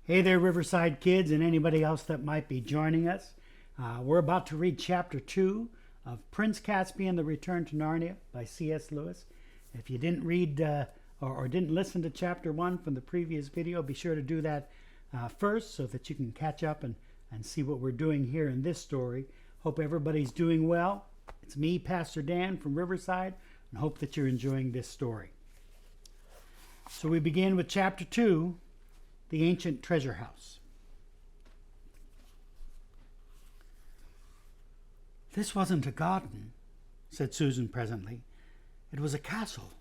Hey there, Riverside kids, and anybody else that might be joining us. We're about to read Chapter 2 of Prince Caspian, The Return to Narnia by C.S. Lewis. If you didn't read or didn't listen to Chapter 1 from the previous video, be sure to do that first so that you can catch up and see what we're doing here in this story. Hope everybody's doing well. It's me, Pastor Dan from Riverside, and hope that you're enjoying this story. So we begin with Chapter 2, The Ancient Treasure House. "This wasn't a garden," said Susan presently. "It was a castle,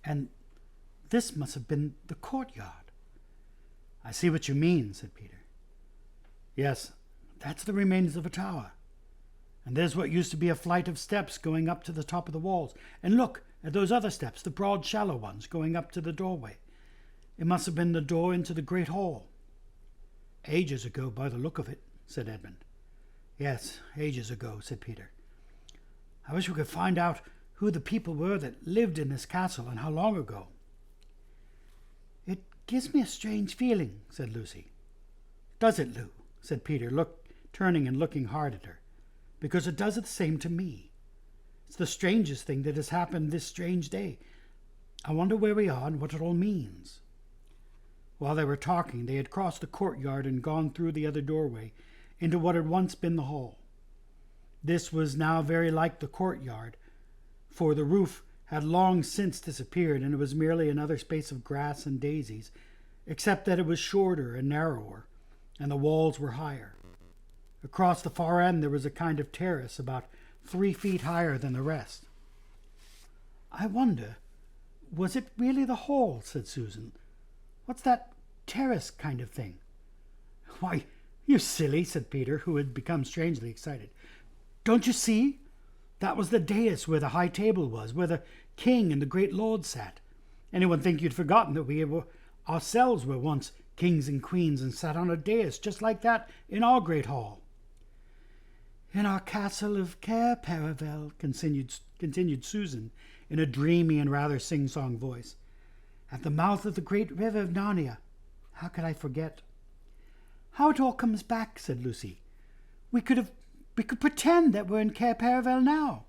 and this must have been the courtyard." "I see what you mean," said Peter. "Yes, that's the remains of a tower. And there's what used to be a flight of steps going up to the top of the walls. And look at those other steps, the broad, shallow ones going up to the doorway. It must have been the door into the great hall." "Ages ago, by the look of it," said Edmund. "Yes, ages ago," said Peter. "I wish we could find out who the people were that lived in this castle and how long ago." "It gives me a strange feeling," said Lucy. "Does it, Lou?" said Peter, turning and looking hard at her. "Because it does the same to me. It's the strangest thing that has happened this strange day. I wonder where we are and what it all means." While they were talking, they had crossed the courtyard and gone through the other doorway into what had once been the hall. This was now very like the courtyard, for the roof had long since disappeared, and it was merely another space of grass and daisies, except that it was shorter and narrower, and the walls were higher. Across the far end there was a kind of terrace about 3 feet higher than the rest. "I wonder, was it really the hall?" said Susan. "What's that terrace kind of thing?" "Why, you silly," said Peter, who had become strangely excited. "Don't you see? That was the dais where the high table was, where the king and the great lords sat. Anyone think you'd forgotten that we ourselves were once kings and queens and sat on a dais just like that in our great hall?" "In our castle of Cair Paravel," continued Susan in a dreamy and rather sing-song voice, "at the mouth of the great river of Narnia. How could I forget?" "How it all comes back," said Lucy. We could pretend that we're in Cair Paravel now.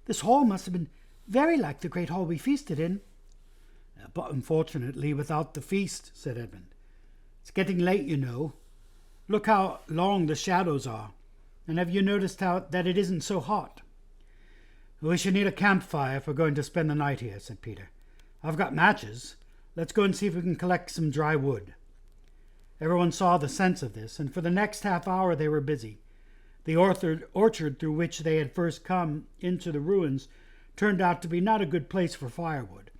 This hall must have been very like the great hall we feasted in." "But unfortunately without the feast," said Edmund. "It's getting late, you know. Look how long the shadows are. And have you noticed that it isn't so hot?" "We should need a campfire if we're going to spend the night here," said Peter. "I've got matches. Let's go and see if we can collect some dry wood." Everyone saw the sense of this, and for the next half hour they were busy. The orchard through which they had first come into the ruins turned out to be not a good place for firewood.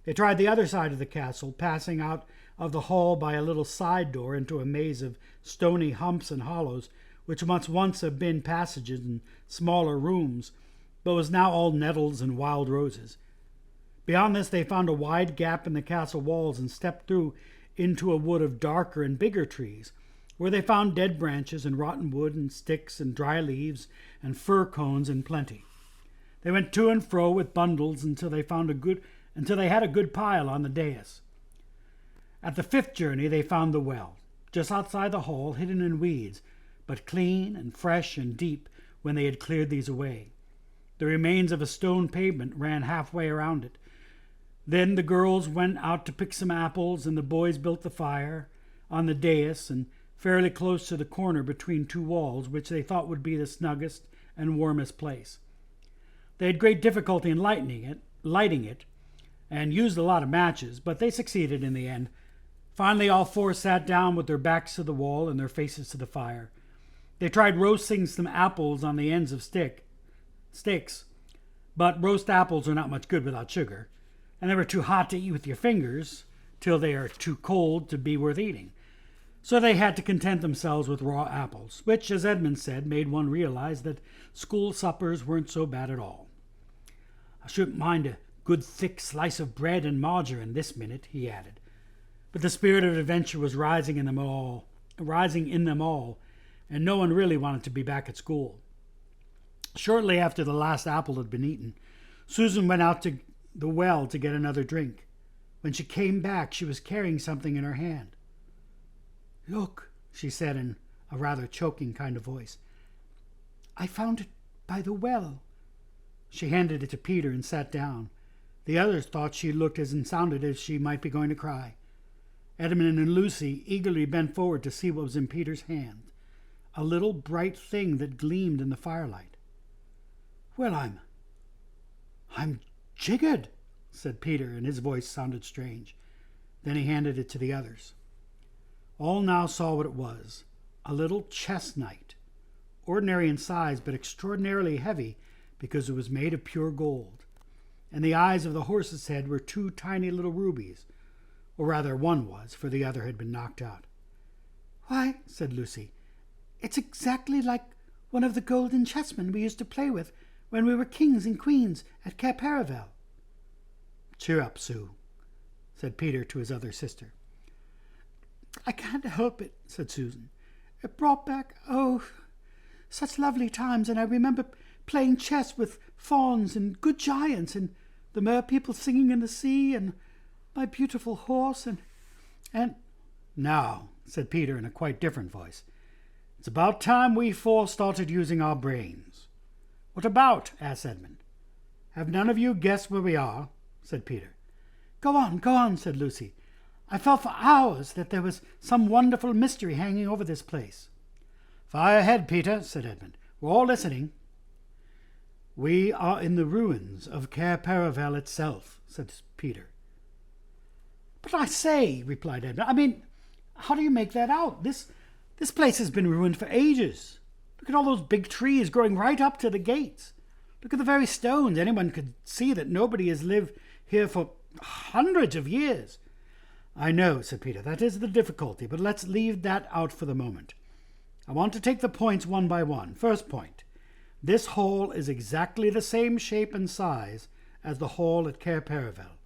They tried the other side of the castle, passing out of the hall by a little side door into a maze of stony humps and hollows, which must once have been passages and smaller rooms, but was now all nettles and wild roses. Beyond this they found a wide gap in the castle walls and stepped through into a wood of darker and bigger trees, where they found dead branches and rotten wood and sticks and dry leaves and fir cones in plenty. They went to and fro with bundles until they had a good pile on the dais. At the 5th journey they found the well, just outside the hall, hidden in weeds, but clean and fresh and deep when they had cleared these away. The remains of a stone pavement ran halfway around it. Then the girls went out to pick some apples, and the boys built the fire on the dais and fairly close to the corner between 2 walls, which they thought would be the snuggest and warmest place. They had great difficulty in lighting it, and used a lot of matches, but they succeeded in the end. Finally, all 4 sat down with their backs to the wall and their faces to the fire. They tried roasting some apples on the ends of sticks, but roast apples are not much good without sugar, and they were too hot to eat with your fingers till they are too cold to be worth eating. So they had to content themselves with raw apples, which, as Edmund said, made one realize that school suppers weren't so bad at all. "I shouldn't mind a good thick slice of bread and margarine this minute," he added. But the spirit of adventure was rising in them all, and no one really wanted to be back at school. Shortly after the last apple had been eaten, Susan went out to the well to get another drink. When she came back, she was carrying something in her hand. Look, she said in a rather choking kind of voice. I found it by the well. She handed it to Peter and sat down. The others thought she looked as and sounded as she might be going to cry. Edmund and Lucy eagerly bent forward to see what was in Peter's hand, a little bright thing that gleamed in the firelight. Well, I'm jiggered, said Peter, and his voice sounded strange. Then he handed it to the others. All now saw what it was, a little chess knight, ordinary in size but extraordinarily heavy because it was made of pure gold, and the eyes of the horse's head were 2 tiny little rubies, or rather one was, for the other had been knocked out. Why, said Lucy, it's exactly like one of the golden chessmen we used to play with when we were kings and queens at Cair Paravel. Cheer up, Sue, said Peter to his other sister. I can't help it, said Susan. It brought back, such lovely times, and I remember playing chess with fauns and good giants, and the mer people singing in the sea, and my beautiful horse, and... Now, said Peter in a quite different voice, it's about time we 4 started using our brains. What about? Asked Edmund. Have none of you guessed where we are? Said Peter. Go on, said Lucy. I felt for hours that there was some wonderful mystery hanging over this place. Fire ahead, Peter, said Edmund. We're all listening. We are in the ruins of Cair Paravel itself, said Peter. But I say, replied Edmund, how do you make that out? This place has been ruined for ages. Look at all those big trees growing right up to the gates. Look at the very stones. Anyone could see that nobody has lived here for hundreds of years. I know, said Peter, that is the difficulty, but let's leave that out for the moment. I want to take the points one by one. First point, this hall is exactly the same shape and size as the hall at Cair Paravel.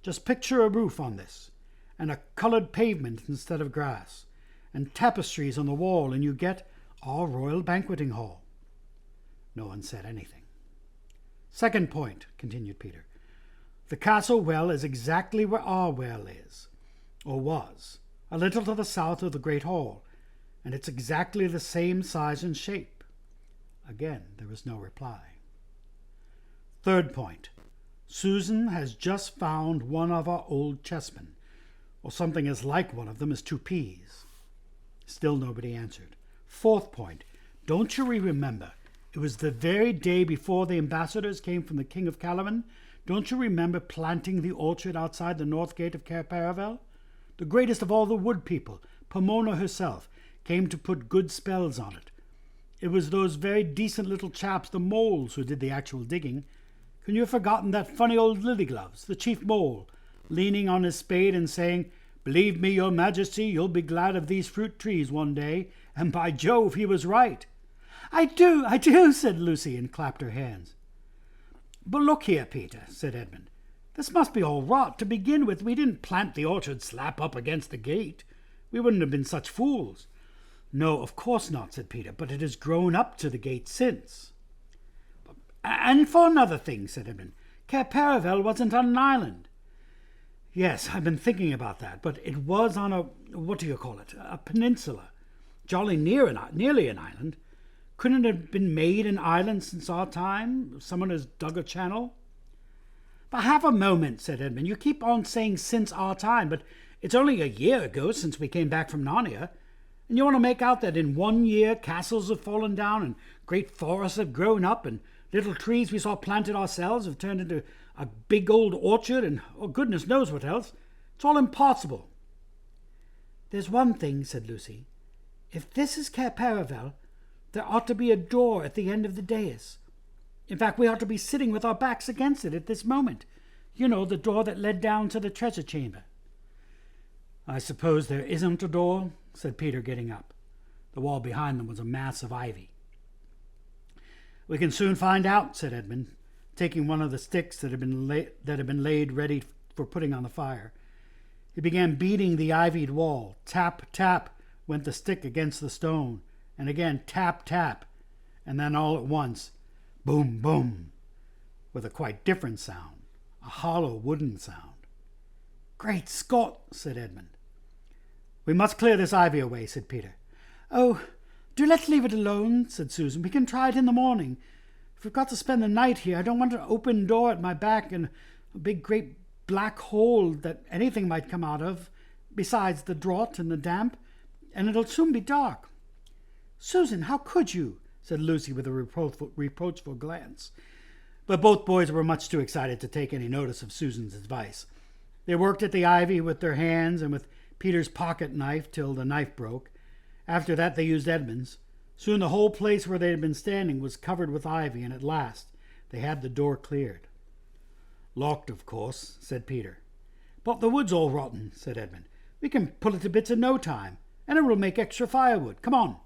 Just picture a roof on this, and a coloured pavement instead of grass, and tapestries on the wall, and you get our royal banqueting hall. No one said anything. Second point, continued Peter, the castle well is exactly where our well is, or was, a little to the south of the great hall, and it's exactly the same size and shape. Again, there was no reply. Third point, Susan has just found one of our old chessmen, or something as like one of them as 2 peas. Still nobody answered. Fourth point, don't you remember? It was the very day before the ambassadors came from the King of Calaman. Don't you remember planting the orchard outside the north gate of Cair Paravel? The greatest of all the wood people, Pomona herself, came to put good spells on it. It was those very decent little chaps, the moles, who did the actual digging. Can you have forgotten that funny old Lilygloves, the chief mole, leaning on his spade and saying, Believe me, your majesty, you'll be glad of these fruit trees one day, and by Jove, he was right. I do, said Lucy, and clapped her hands. But look here, Peter, said Edmund. This must be all rot. To begin with, we didn't plant the orchard slap up against the gate. We wouldn't have been such fools. No, of course not, said Peter, but it has grown up to the gate since. And for another thing, said Edmund, Cair Paravel wasn't on an island. Yes, I've been thinking about that, but it was on a peninsula, jolly nearly an island. Couldn't it have been made an island since our time? Someone has dug a channel? But have a moment, said Edmund. You keep on saying since our time, but it's only a year ago since we came back from Narnia. And you want to make out that in 1 year castles have fallen down and great forests have grown up and little trees we saw planted ourselves have turned into a big old orchard and goodness knows what else. It's all impossible. There's one thing, said Lucy. If this is Cair Paravel, there ought to be a door at the end of the dais. In fact, we ought to be sitting with our backs against it at this moment. You know, the door that led down to the treasure chamber. I suppose there isn't a door, said Peter, getting up. The wall behind them was a mass of ivy. We can soon find out, said Edmund, taking one of the sticks that had been laid ready for putting on the fire. He began beating the ivied wall. Tap, tap went the stick against the stone, and again tap, tap, and then all at once, boom, boom, with a quite different sound, a hollow wooden sound. Great Scott, said Edmund. We must clear this ivy away, said Peter. Oh, do let's leave it alone, said Susan. We can try it in the morning. If we've got to spend the night here, I don't want an open door at my back and a big great black hole that anything might come out of, besides the draught and the damp, and it'll soon be dark. Susan, how could you? Said Lucy with a reproachful glance. But both boys were much too excited to take any notice of Susan's advice. They worked at the ivy with their hands and with Peter's pocket knife till the knife broke. After that they used Edmund's. Soon the whole place where they had been standing was covered with ivy, and at last they had the door cleared. Locked, of course, said Peter. But the wood's all rotten, said Edmund. We can pull it to bits in no time, and it will make extra firewood. Come on.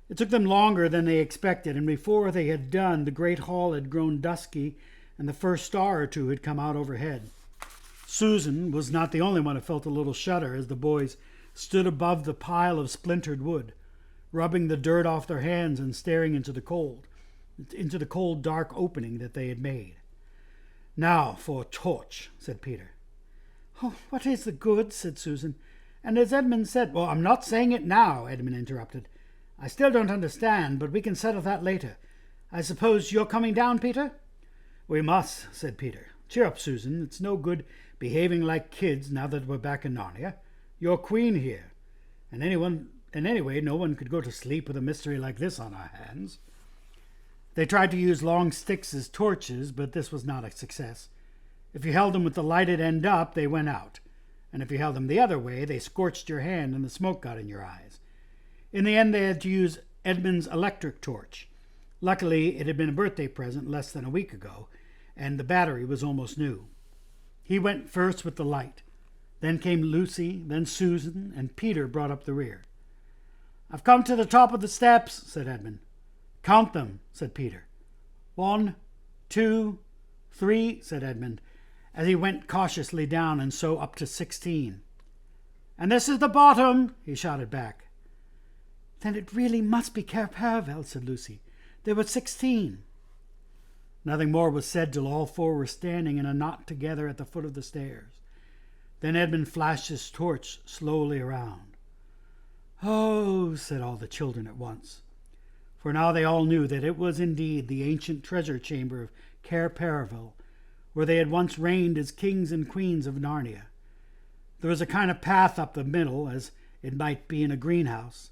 It took them longer than they expected, and before they had done, the great hall had grown dusky, and the first star or two had come out overhead. Susan was not the only one who felt a little shudder as the boys stood above the pile of splintered wood, rubbing the dirt off their hands and staring into the cold dark opening that they had made. Now for a torch, said Peter. Oh, what is the good, said Susan. And as Edmund said, well, I'm not saying it now, Edmund interrupted. I still don't understand, but we can settle that later. I suppose you're coming down, Peter? We must, said Peter. Cheer up, Susan. It's no good behaving like kids now that we're back in Narnia. You're queen here. And anyway, no one could go to sleep with a mystery like this on our hands. They tried to use long sticks as torches, but this was not a success. If you held them with the lighted end up, they went out. And if you held them the other way, they scorched your hand and the smoke got in your eyes. In the end, they had to use Edmund's electric torch. Luckily, it had been a birthday present less than a week ago, and the battery was almost new. He went first with the light. Then came Lucy, then Susan, and Peter brought up the rear. I've come to the top of the steps, said Edmund. Count them, said Peter. 1, 2, 3, said Edmund, as he went cautiously down and so up to 16. And this is the bottom, he shouted back. Then it really must be Cair Paravel, said Lucy. There were 16. Nothing more was said till all four were standing in a knot together at the foot of the stairs. Then Edmund flashed his torch slowly around. Oh, said all the children at once, for now they all knew that it was indeed the ancient treasure chamber of Cair Paravel, where they had once reigned as kings and queens of Narnia. There was a kind of path up the middle, as it might be in a greenhouse,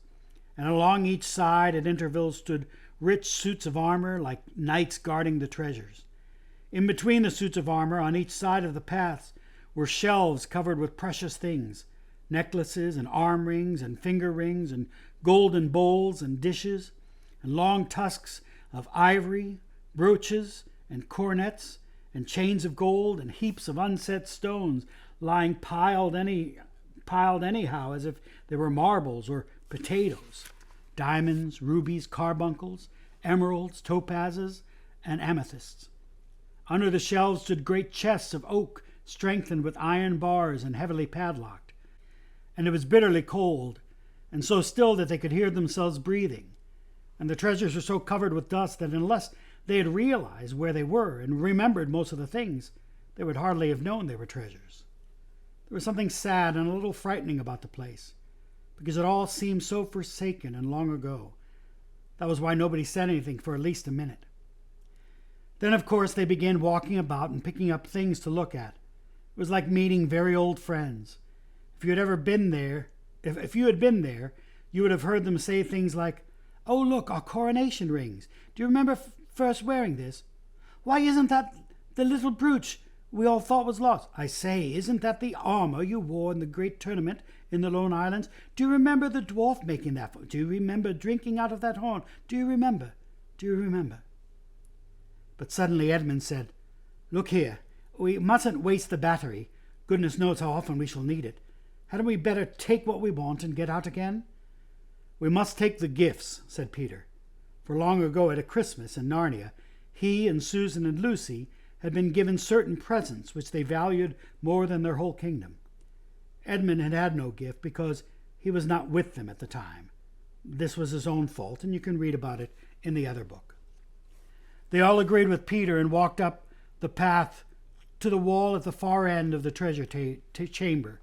and along each side at intervals stood rich suits of armor like knights guarding the treasures. In between the suits of armor, on each side of the paths, were shelves covered with precious things, necklaces and arm rings and finger rings and golden bowls and dishes, and long tusks of ivory, brooches and cornets, and chains of gold and heaps of unset stones lying piled anyhow as if they were marbles or potatoes, diamonds, rubies, carbuncles, emeralds, topazes, and amethysts. Under the shelves stood great chests of oak strengthened with iron bars and heavily padlocked. And it was bitterly cold, and so still that they could hear themselves breathing. And the treasures were so covered with dust that unless they had realized where they were and remembered most of the things, they would hardly have known they were treasures. There was something sad and a little frightening about the place, because it all seemed so forsaken and long ago. That was why nobody said anything for at least a minute. Then, of course, they began walking about and picking up things to look at. It was like meeting very old friends. If you had been there, you would have heard them say things like, "Oh, look, our coronation rings. Do you remember first wearing this? Why, isn't that the little brooch we all thought was lost? I say, isn't that the armor you wore in the great tournament in the Lone Islands? Do you remember the dwarf making that? Do you remember drinking out of that horn? Do you remember? Do you remember?" But suddenly Edmund said, "Look here, we mustn't waste the battery. Goodness knows how often we shall need it. Hadn't we better take what we want and get out again?" "We must take the gifts," said Peter, for long ago at a Christmas in Narnia, he and Susan and Lucy had been given certain presents which they valued more than their whole kingdom. Edmund had had no gift because he was not with them at the time. This was his own fault, and you can read about it in the other book. They all agreed with Peter and walked up the path to the wall at the far end of the treasure chamber,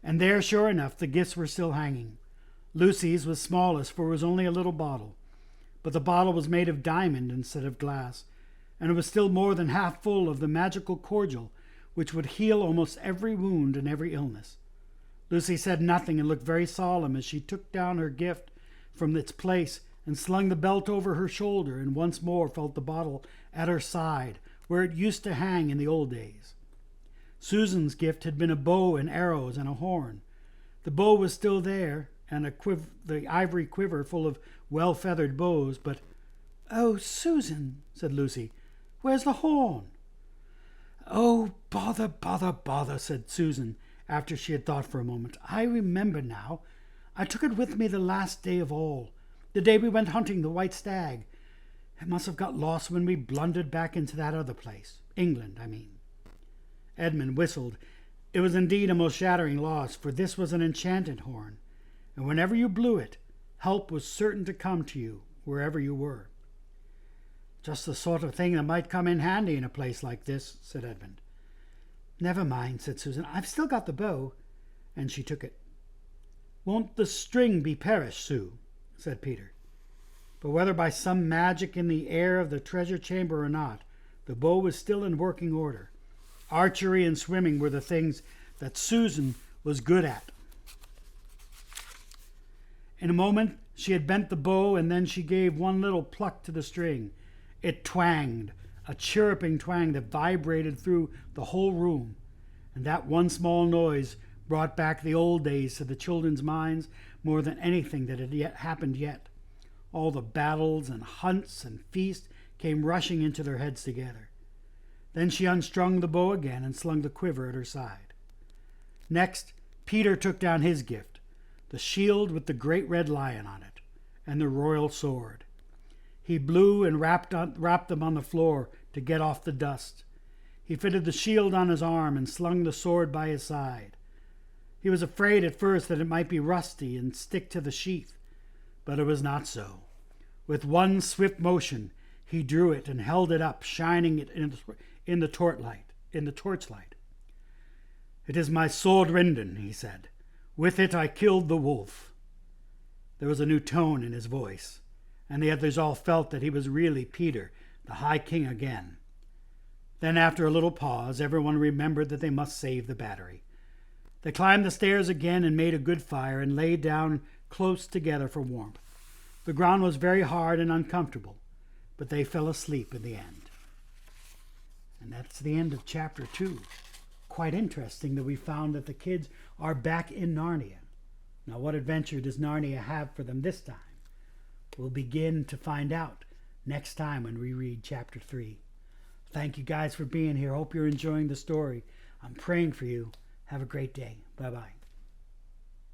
And there, sure enough, the gifts were still hanging. Lucy's was smallest, for it was only a little bottle, but the bottle was made of diamond instead of glass, and it was still more than half full of the magical cordial which would heal almost every wound and every illness. Lucy said nothing and looked very solemn as she took down her gift from its place and slung the belt over her shoulder, and once more felt the bottle at her side, where it used to hang in the old days. Susan's gift had been a bow and arrows and a horn. The bow was still there, and the ivory quiver full of well-feathered bows, but, "Oh, Susan," said Lucy, "where's the horn?" "Oh, bother, bother, bother," said Susan, after she had thought for a moment. "I remember now. I took it with me the last day of all, the day we went hunting the white stag. It must have got lost when we blundered back into that other place. England, I mean." Edmund whistled. It was indeed a most shattering loss, for this was an enchanted horn, and whenever you blew it, help was certain to come to you, wherever you were. "Just the sort of thing that might come in handy in a place like this," said Edmund. "Never mind," said Susan. "I've still got the bow," and she took it. "Won't the string be perished, Sue?" said Peter. But whether by some magic in the air of the treasure chamber or not, the bow was still in working order. Archery and swimming were the things that Susan was good at. In a moment she had bent the bow, and then she gave one little pluck to the string. It twanged, a chirruping twang that vibrated through the whole room, and that one small noise brought back the old days to the children's minds more than anything that had happened yet. All the battles and hunts and feasts came rushing into their heads together. Then she unstrung the bow again and slung the quiver at her side. Next, Peter took down his gift, the shield with the great red lion on it, and the royal sword. He blew and rapped them on the floor to get off the dust. He fitted the shield on his arm and slung the sword by his side. He was afraid at first that it might be rusty and stick to the sheath, but it was not so. With one swift motion, he drew it and held it up, shining it in the torchlight. "It is my sword Rinden," he said. "With it I killed the wolf." There was a new tone in his voice, and the others all felt that he was really Peter, the High King again. Then, after a little pause, everyone remembered that they must save the battery. They climbed the stairs again and made a good fire and lay down close together for warmth. The ground was very hard and uncomfortable, but they fell asleep in the end. And that's the end of chapter 2. Quite interesting that we found that the kids are back in Narnia. Now, what adventure does Narnia have for them this time? We'll begin to find out next time when we read chapter 3. Thank you guys for being here. Hope you're enjoying the story. I'm praying for you. Have a great day. Bye-bye.